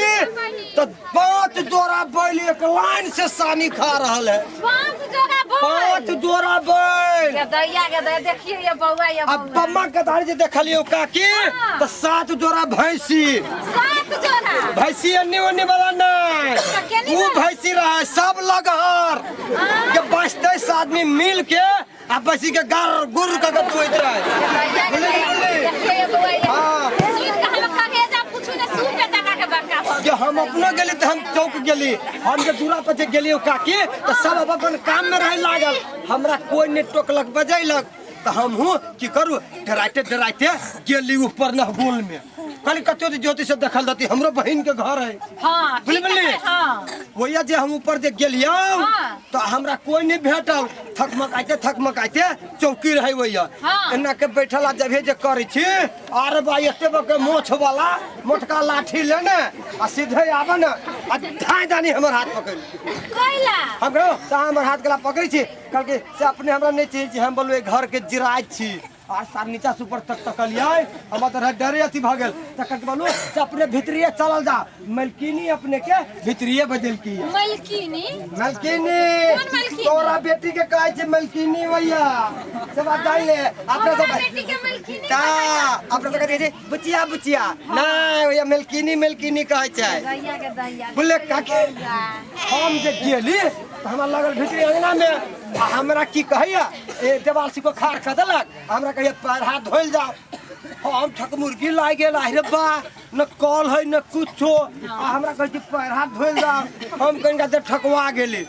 तो 5 जोड़ा बैल एक लाइन से सानी खा रहल है। 5 जोड़ा बैल के दैया देखिए ये बउआ ये अब बम्मा कतारी जे देखलियो काकी तो 7 जोड़ा भैंसी 7 जोड़ा भैंसी अन्नी उन्नी वाला नहीं वो भैंसी रहा सब लगहर के 22 आदमी मिल के अब भैंसी के गार गुर का दुइत रहा देखिए ये बउआ ये हाँ। सुन के हम खाके जा पूछू ने सूप पे जगह के बड़का हो जो हम अपना गेली तो हम चौक गेली हम जे दूरा पर जे गेली काकी तो सब अपन काम में रहे लागल हमरा कोई ने टोकलक बजैलक तो हम हूँ कि करूँ डराते डराते गेली ऊपर न गोल में कल कतो ज्योति से देखल रहती हमरो बहन के घर है हाँ ठीक है हाँ वही जे हम ऊपर जे गेलियो तो हमरा कोई नहीं भेटल थकमकाइते चौकी रहे वही एना के बैठला जब जे करे छी अरे बा एते बके मोछ वाला मोटका लाठी लेने आ सीधे आवे ना आ धाय दानी हमर हाथ पकड़ कोइला हमरो हमर हाथ गला पकड़ी छी कल के से अपने हमरा नहीं चाहिए हम बोलवे घर के जिराज छी आज सार नीचा से ऊपर तक तकलिए हम तो डरे अथी भ गेल तक बोलू से अपने भीतरिए चलल जा मलकिनी अपने के भीतरिए बदल की मलकिनी मलकिनी तोरा बेटी के कहै छै मलकिनी भैया से बात जान ले अपने तो बेटी के मलकिनी ता अपने तो कहै छै बुचिया बुचिया नहीं भैया मलकिनी कहै छै दैया के दैया बोले काके हम जे गेली हमरा लगल भीतरी अंगना में हमरा की कहैया ए देवासी को खार क देलक हमरा कहिया पैर हाथ धोइल जाओ हम ठक मुर्गी लाग गेल रे बा न कॉल है न कुछो हमरा कहै छी पैर हाथ धोइल जाओ हम कनिका देर ठकवा गेली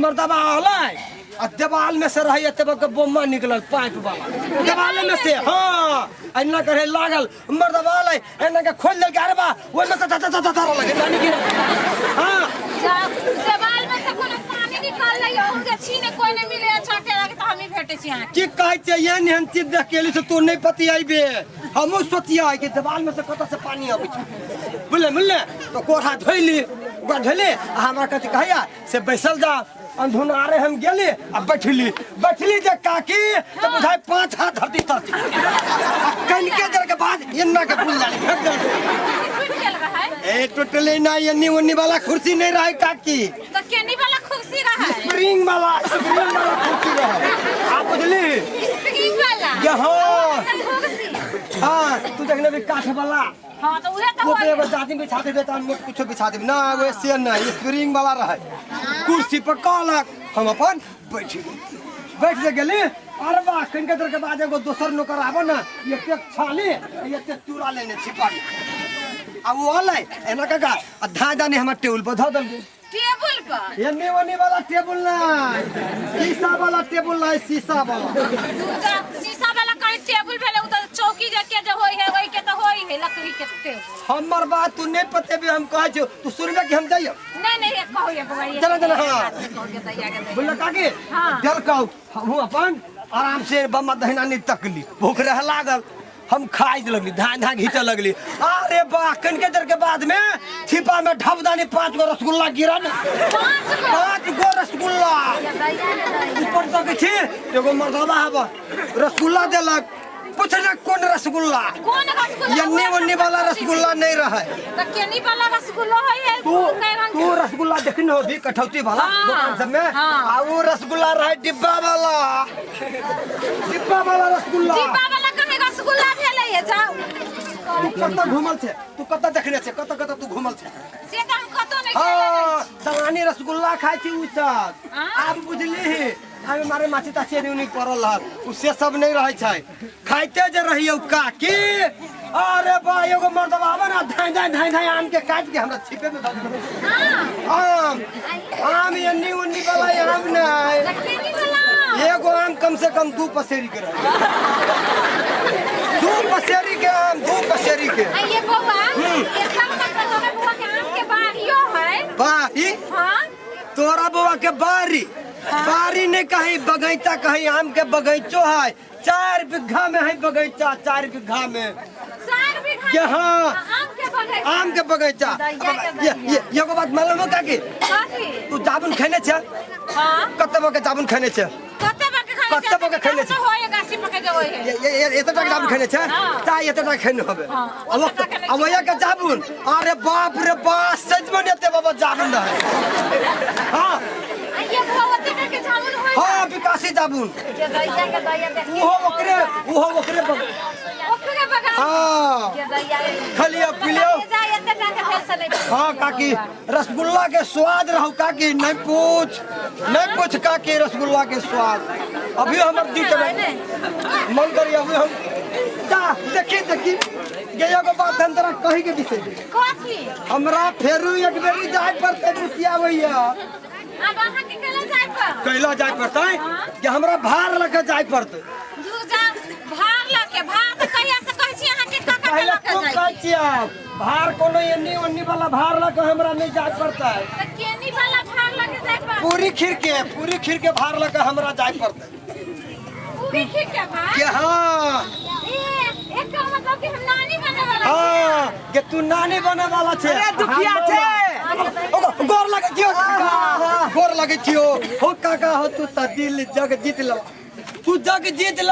मर्दबा हलै आ देवाल में से रही तब के बोम्मा निकलल पाइप वाला देवाल में से हां अन्ना करे लागल मर्दबा हलै एना के खोल देल अरे बा ओइ में से ता लगे जानी की हां देवाल में से कोनो पानी निकल लै होंगे छीने कोई नहीं मिले अच्छा के लगे तो हम ही भेटे छी यहाँ की कहै छै ये निहन चीज देख के एली से तू नहीं पति आइबे हमहु सोचिया कि देवाल में से कत से पानी आबै छै बुझले तो कोढ़ा धोइली ओकरा धोइले हमरा कथि कहैया से बैसल जा अंधुनारे हम गेली आ बैठली जे काकी तो बुझाय 5 हाथ धरती तरती कनिके देर के बाद एन्ना के फूल जाली फेंक दे टूट गेल रहा है ए टूटले ना एन्नी ओन्नी वाला कुर्सी नहीं रहे काकी तो केनी वाला कुर्सी रहा है स्प्रिंग वाला कुर्सी रहे आप बुझली स्प्रिंग वाला यहाँ कुर्सी हाँ तू देखले भी काठ वाला हां तो उहे तो वो पे जाति बिछा दे बेटा मोट कुछ बिछा दे ना वैसे ना स्प्रिंग वाला रहे कुर्सी पर कहलक हम अपन बैठ गेली अरे बा कनिके देर के बाद एगो दोसर नौकर आबो ना एक छाली एक चूड़ा लेने छिपाली आ वो हलै एना काका आ धा दानी हमर टेबुल पर ध देल टेबल पर एन्नी ओन्नी वाला टेबुल ना शीशा वाला टेबुल ना शीशा वाला दूजा शीशा वाला कहीं टेबल भेले उधर चौकी के जो होई है वही के तो होई है लकड़ी के टेबल हमर बात तू नहीं पते भी हम कहै छ तू सुनबे कि हम जाइयो नहीं कहो ये बवाई चलो हां दैया के बोल काकी हां चल कहू हम अपन आराम से बम्मा दहिना नहीं तकली भूख रह लागल हम खाई लगली धा घींचे लगली अरे बा कनिके देर के बाद में छिपा में ढबदानी 5 गो रसगुल्ला गिरल 5 गो रसगुल्ला ऊपर तक छी एगो मर्दबा हब रसगुल्ला देलक पूछना कौन रसगुल्ला यन्नी वन्नी वाला रसगुल्ला नहीं रहा तो केनी वाला रसगुल्ला है तू रसगुल्ला देखनी हो भी कठौती वाला दुकान सब में आ वो रसगुल्ला रहा डिब्बा वाला रसगुल्ला कहीं रसगुल्ला भेले है जाओ तू कत घुमल छे तू कत देखने छे कत तू घुमल छे से तो हम कतो नहीं हां सवानी रसगुल्ला खाई थी उसक आप बुझली आमे मारे माछी ताछी नहीं पड़ल उ से सब नहीं रहे छै खाइते जे रहियो काकी अरे बा एगो मर्दबा आवे ना धाई आम के काट के हमरा छिपे में धर दे आम एन्नी उन्नी वाला आम नहीं केनी वाला एगो आम कम से कम 2 पसेरी के रहे 2 पसेरी के आम 2 पसेरी के ये बौआ एकरा मतलब होवे बौआ के आम के बारियो है बारी हां तोरा बौआ के बारी बारी नहीं कहीं बगीचा कहीं आम के बगीचो है 4 बीघा में है बगीचा 4 बीघा में 4 बीघा यहाँ आम के बगीचा ये एगो बात मालूम है काकी तू जामुन खाने छे हां कतबो के जामुन खाने छे कतबो के खाने छे होय गाछी पके जे होय है ये एतटा के जामुन खाने छे ता एतटा खाने होबे अब ये के जामुन अरे बाप रे बाप सच में एते बाबा जामुन रहे हां ये भगवती के जामुन होय हां विकासी जामुन ये दैया के दैया देखी वो ओकरे बगा हां ये दैया खलियो पिलियो जा एते टा के फेर से नहीं हाँ काकी रसगुल्ला के स्वाद रहू काकी नहीं पूछ काकी रसगुल्ला के स्वाद अभी हमर दी चले मन करी अभी हम जा देखी ये एगो बात हम तोरा कहि के दिसे कथी हमरा फेरू एक बेरी जाय पड़ते रुसिया भैया अब अहाँ के केला जाय पर कैला जाय पड़ते कि हमरा भार लेके जाय पड़ते पहले लके तुम जाई कह छिया भार कोनो एन्नी ओन्नी वाला भार लगे हमरा नहीं जाय पड़ता है। त केनी वाला भार लगे जाई पर पूरी खीर के भार लगे हमरा जाय पड़ता है। पूरी खीर के भार के हाँ एक का मतलब कि हम नानी बने वाला हाँ के तू नानी बने वाला छे। अरे दुखिया छे गोर लगे छियो गोर लगे छियो हो काका हो तू त दिल जग जीत ल तू जग जीत ल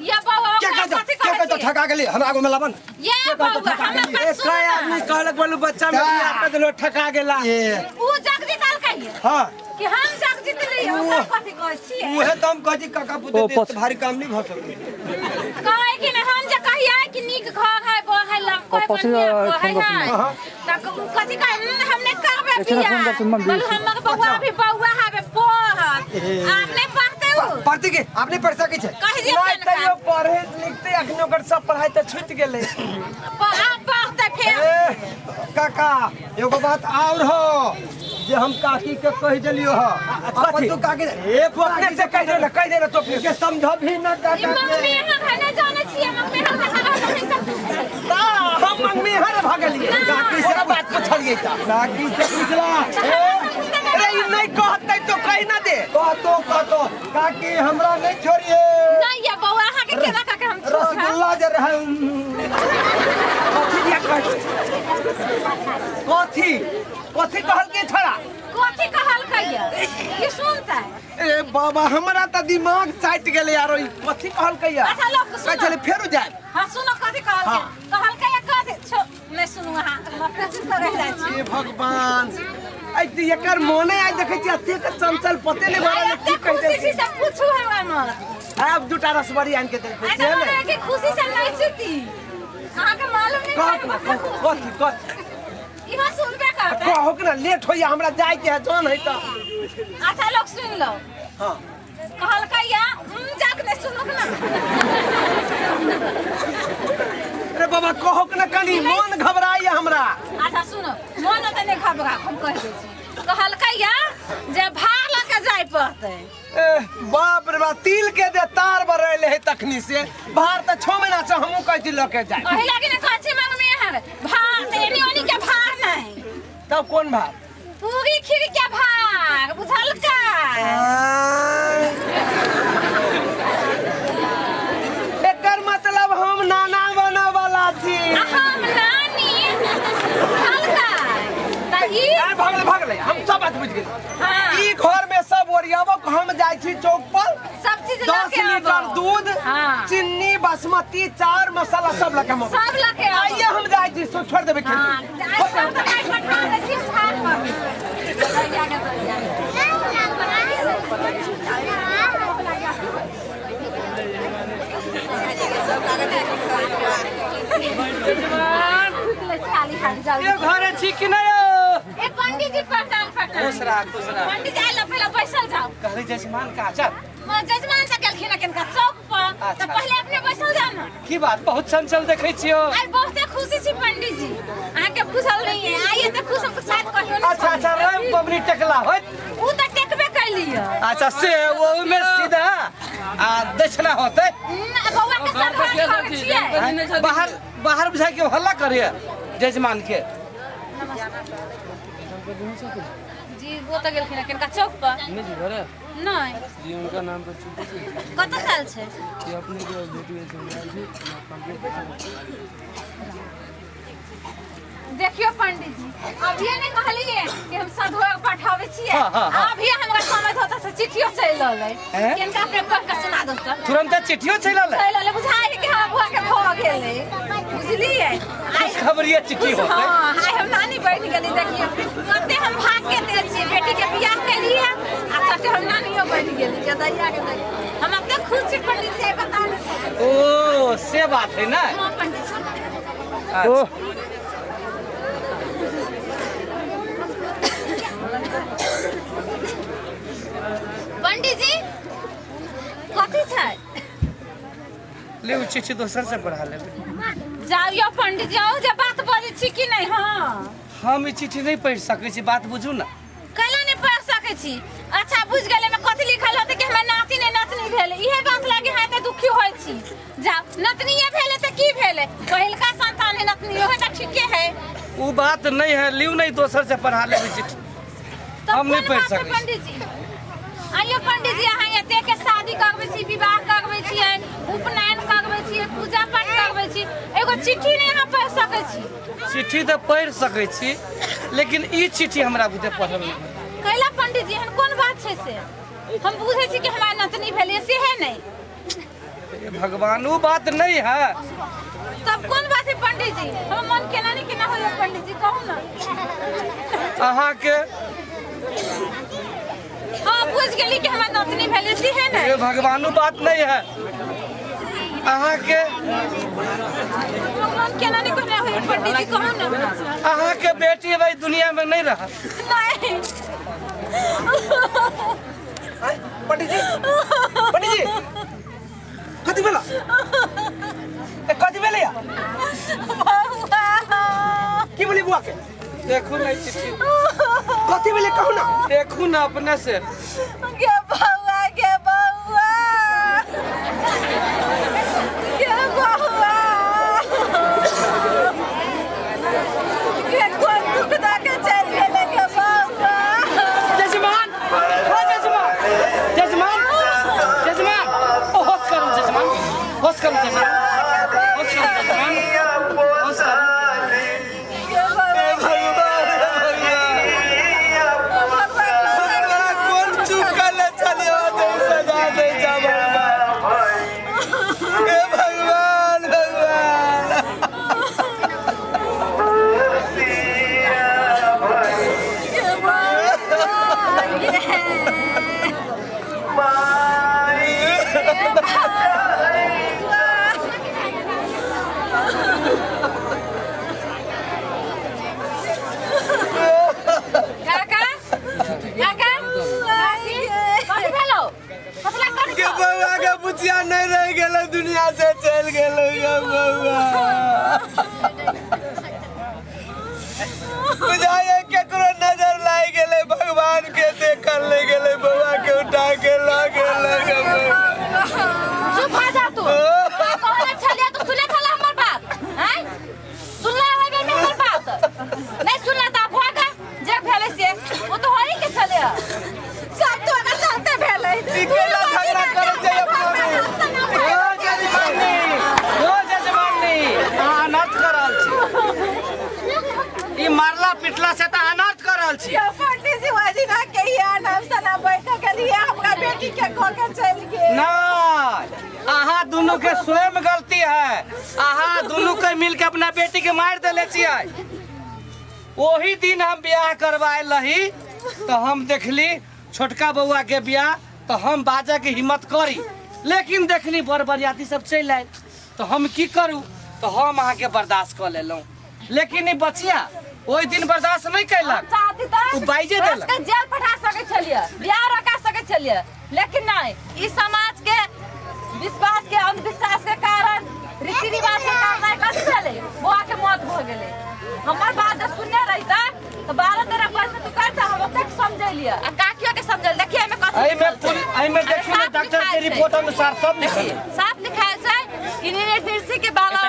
ये बाबा क्या कहता ठगा गेली हमरा आगो में लावन ये बाबा हमरा पास सुन काय आदमी कहलक बोलू बच्चा में बियाह कर देलो ठगा गेला ऊ जग जीतल कहिए हां कि हम जग जीतली ओकर कथि कहै छी उहे त हम कहजी काका पुते भारी काम नहीं भ सकले कहे कि न हम जे कहिए कि नीक घर है वो है लम कोई बढ़िया है त कथि कहे हमने करबे बियाह बोलू हमर बउआ भी बउआ है पढ़त आपने पढ़ते हो पढ़ती के आपने पढ़ सके छे कहि जे नहीं त यो पढ़े लिखते अखनो कर सब पढ़ाई त छूट गेले आप पढ़ते फिर काका एगो बात और हो जे हम काकी के कह देलियो ह अपन तू काकी एक अपने से कह दे तो फिर के समझ भी न काका मम्मी हम है जाने छिए मम्मी हम हम मम्मी हर भागलिए काकी से बात पूछलिए त काकी से पूछला अरे ई नहीं कहते तो कह ना दे कह तो काकी हमरा नहीं छोड़िए नहीं ये बउआ हां के केना का हम रसगुल्ला जे रह कथी दिया कथी कहल के छोड़ा कथि कहल कहिए ये सुनता है ए बाबा हमरा त दिमाग चाट गेले यार ई कथी कहल कहिया अच्छा लोग सुनो चले फेरू जाए हां सुनो कथि कहल कहिए कथि छो मैं सुनु हां मफरत कर रह छी हे भगवान आई त एकर मोने आई देखे छी अते के चंचल पते नहीं मारे की कह दे खुशी से पूछू हमरा मत अब दुटा रसबरी आन के दे ऐसा ना कि खुशी से नहीं छुटी अहाँ के मालूम नहीं कथी इहो सुनबे करते कहो कि ना लेट होइया हमरा जाय के है जान है त अच्छा लोग सुन लो हां कहल कहिया जाग ने सुनो ना अरे बाबा कहो कि ना कनी मन घबराइया हमरा अच्छा सुनो मन त नहीं घबरा हम कह दे छी कहल कहिया जे भार लके जाय पड़ते बाप रे बाप तिल के दे तार बरैले है तखनी से भार त 6 महीना से हमहू कहती लके जाय कहि लागी ने काची मांग में है भार देनी ओनी के भार नहीं तब कौन भार पूरी खीर के भार बुझल का एकर मतलब हम नाना बने वाला छी हम नानी बुझल का त ई भागले हम सब बात बुझ गेल हां ई घर में सब ओरियाबो हम जाय छी चौक पर सब चीज 10 लके लीटर आबो दूध हाँ। चीनी बासमती चार मसाला सब लके हम सब लके आबो आइए हम जाय छी सो छोड़ देबे हां खेती आज सब त काट पटवा दे छी भार पर जाके ये घरे छी कि नहीं ए पंडित जी प्रणाम खुश रहा पंडित जी आइला पहले बैसल जाओ कहले जजमान का चल मैं जजमान से गेलखिन किनका चौक पर तो पहले अपने बैसल जाना की बात बहुत चंचल देखे छियो आई बहुत खुशी छी पंडित जी अहाँ के बुझल नहीं है आइए तो खुश हमको साथ कहियो नहीं अच्छा अच्छा राम पबनी टकला होत ऊ तो टेकबे कैलियो अच्छा से वो में सीधा आ दक्षिणा होते बउआ के साथ बात छिए बाहर बुझा के हल्ला करिए जजमान के जी वो तो गेलखिन किनका चौक पर नहीं घरे नहीं जी उनका नाम पर कत साल छे कि अपने के बेटी देखियो पंडित जी अब ये नहीं कहलिए कि हम साधु पठावे छिए हाँ, हाँ, हाँ। अभी हमरा समय होता से चिट्ठियो चल रहले हैं? किनका अपने पढ़ के सुना दो तो तुरंत चिट्ठियो चलल चल रहले बुझाई कि हम बुआ के भ गेले बुझलिए खुश खबरिया चिट्ठी होते हां आइ हम नानी बन गेली देखिए कते हम भाग के दे छी बेटी के बियाह के लिए आ कते हम नानियो बन गेली जदैया के देखिए हम अपने खुश छी पंडित जी बता दे ओ से बात है ना हां पंडित जी ओ पंडित जी कथी छै ले उ चिट्ठी दोसर से पढ़ा ले जाओ यो पंडित जाओ जे बात बजे छी कि नहीं हां हम ई चिट्ठी नहीं पढ़ सकै छी बात बुझू ना कैला नहीं पढ़ सकै छी अच्छा बुझ गेले में कथी लिखल होते कि हमर नाती ने नतनी भेले इहे बात लागे है त दुखी होय छी जाओ नतनीए भेले त की भेले पहिलका संतान वो बात नहीं है, लियो नहीं दोसर से पढ़ा ले चिट्ठी। तब हम नहीं कोन पढ़ बात है सकै छी। पंडित जी? आइयो पंडित जी, अहाँ एते के शादी करबै छी, विवाह करबै छी, उपनयन करबै छी, पूजा पाठ करबै छी, एगो चिट्ठी नहीं अहाँ पढ़ सकै छी? चिट्ठी तो पढ़ सकै छी, लेकिन ई चिट्ठी हमरा बुझे पढ़ल नहीं। कैला पंडित जी, एहन कोन बात छै से? हम बुझै छी कि हमरा नतनी भेलै से है नहीं। हे भगवान, वो बात नहीं है। तब कोन बात है पंडित जी? हम मन केना नहीं केना होइए पंडित जी, कहू ना। अहाँ के हाँ, बुझ गेली कि हमरा नतनी भेलै से है हे नहीं। भगवान, वो बात नहीं है। अहाँ के हम मन केना नहीं केना होइए पंडित जी, कहू ना। अहाँ के बेटी भाई दुनिया में नहीं रहा। नहीं। पंडित जी कथी भेला? कथी भेलै या? की बोली बुआ के? देखू नहीं चिट्ठी, कथी भेलै कहू ना। देखू ना अपने से। गे बउआ, गे बउआ, गे बउआ, गे कोन दुख दा के चल गेलै गे बउआ। जजमान, ओ जजमान, जजमान, जजमान, ओ होश करू जजमान, होश करू जजमान, होश करू जजमान, होश करू। गे बउआ, तोरा कौन चूक करले चलियो तुम सजा दे जा भगवान। हे भगवान, भगवान। गे बउआ, काका, काका, कथी भेलौ? हसला कथी के छौ? बउआ के बुचिया नहीं रह गेलै, दुनिया से चल गेलै गे बउआ। बुझाए केकरो नजर लाग गेलै, भगवान के देखल नहीं गेलै, बउआ के उठा के ला गेलै गे बउआ। चुप हो जा तू। का कहले छलिए तू सुने छला हमर बात? हैं? सुनला होबे में हमर बात? नहीं सुनला त भागा। जे भेलै से वो तो होई के छले। सब तो का चलते भेलै। केला झगड़ा करे छै अपना में। ओ जजमानी, ओ जजमानी, अहाँ अनर्थ कर रहल छी। ई मारला पिटला से तो अनर्थ कर रहल छी। या पंडित जी वाजी ना कहिया नाम सना बैठ के लिए हमरा बेटी के कह के चल गेल। नहीं, अहाँ दोनों के स्वयं गलती है। अहाँ दोनों के मिल के अपना बेटी के मार देले छियै। वही दिन हम ब्याह करवाए रही तो हम देखली छोटका बउआ के ब्याह, तो हम बाजा के हिम्मत करी, लेकिन देखली बड़ बरियाती सब चल आयल, तो हम की करूँ? तो हम अहाँ के बर्दाश्त कर लेलहुँ, लेकिन ई बचिया ओहि दिन बर्दाश्त नहीं कैलक। चाहती उ बाइजे देलक। के जेल पठा सके छलिए, बियाह रखा सके छलिए, लेकिन नहीं, ई समाज के विश्वास के अंधविश्वास के कारण, रीति रिवाज के कारण कथी चले बुआ के मौत हो गेले। हमर बात जब सुनने रहिता तो 12-13 वर्ष में तू कहता हम तक समझ लिया आ काकियो के समझ देखिए हमें कथी एहि में देखिए ना डॉक्टर के रिपोर्ट अनुसार सब लिखल है। साफ लिखायल छै कि निर्देशी के बाला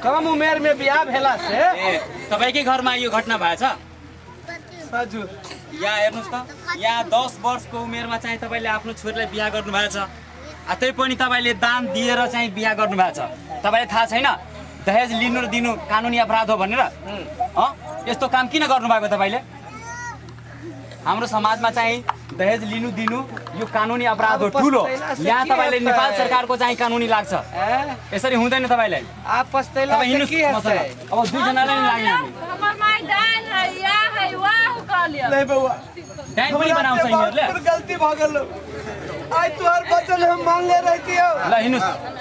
कम उमेर में ब्याह भेला से तपाईँकै घरमा यो घटना भएछ? हजुर, यहाँ हेर्नुहोस् त, यहाँ 10 वर्षको उमेरमा चाहिँ तपाईँले आफ्नो छोरीलाई बिहा गर्नुभएछ, त्यही पनि तपाईँले दान दिएर चाहिँ बिहा गर्नुभएछ। तपाईँलाई थाहा छैन दहेज लिनु र दिनु कानुनी अपराध हो भनेर? यस्तो काम किन गर्नुभएको तपाईँले? हाम्रो समाजमा चाहिँ दहेज लिनु दिनु यो कानुनी अपराध हो, ठुलो। यहाँ तपाईँले नेपाल सरकारको चाहिँ कानुनी लाग्छ, यसरी हुँदैन तपाईँलाई। आप पछतैला तपाईँ से की हिँड्नुहोस् है? मसँग। अब दुईजनालाई नि लाग्यो हामी। हमर माई डाल है या है वाह कह लिया। नहीं बउआ, डाइन पनि बनाउँछ यिनीहरूले। हमर गलती भ गेल। आज तोहर वचन हम मानले रहती हो। ल हिँड्नुहोस्।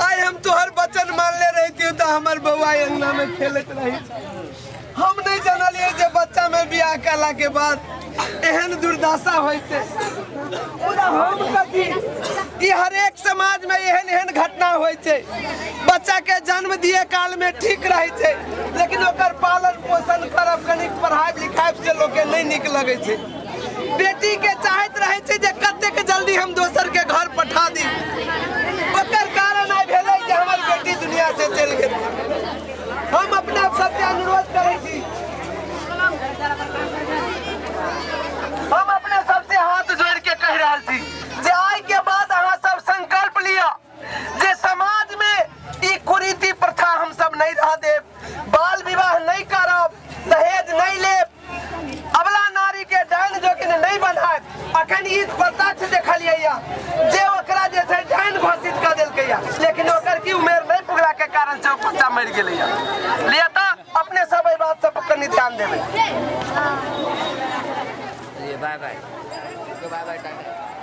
आज हम तोहर वचन मानले रहती हो तो हमार बउआ अंगना में खेलत रही। हम नहीं जानलिए जे बच्चा में बियाह कला के बाद एहन दुर्दशा होइते। पूरा हम कथी कि हर एक समाज में एहन एहन घटना होइ छै। बच्चा के जन्म दिए काल में ठीक रहे छै, लेकिन ओकर पालन पोषण करब कनिक पढ़ाई लिखाई से लोग के नहीं निक लगे छै। बेटी के चाहत रहे छै जे कतेक जल्दी हम दोसर के घर पठा दी, ओकर कारण आई भेलै जे हमर बेटी दुनिया से चल गेल। हम अपना अखन ई प्रत्यक्ष देखलिए या जे ओकरा जे छै डाइन घोषित कर देलकै या, लेकिन ओकर की उमेर नहीं पुगला के कारण से बच्चा मर गेलै या। लिए तो अपने सब एहि बात सब कनी ध्यान देबै। Bye bye bye bye.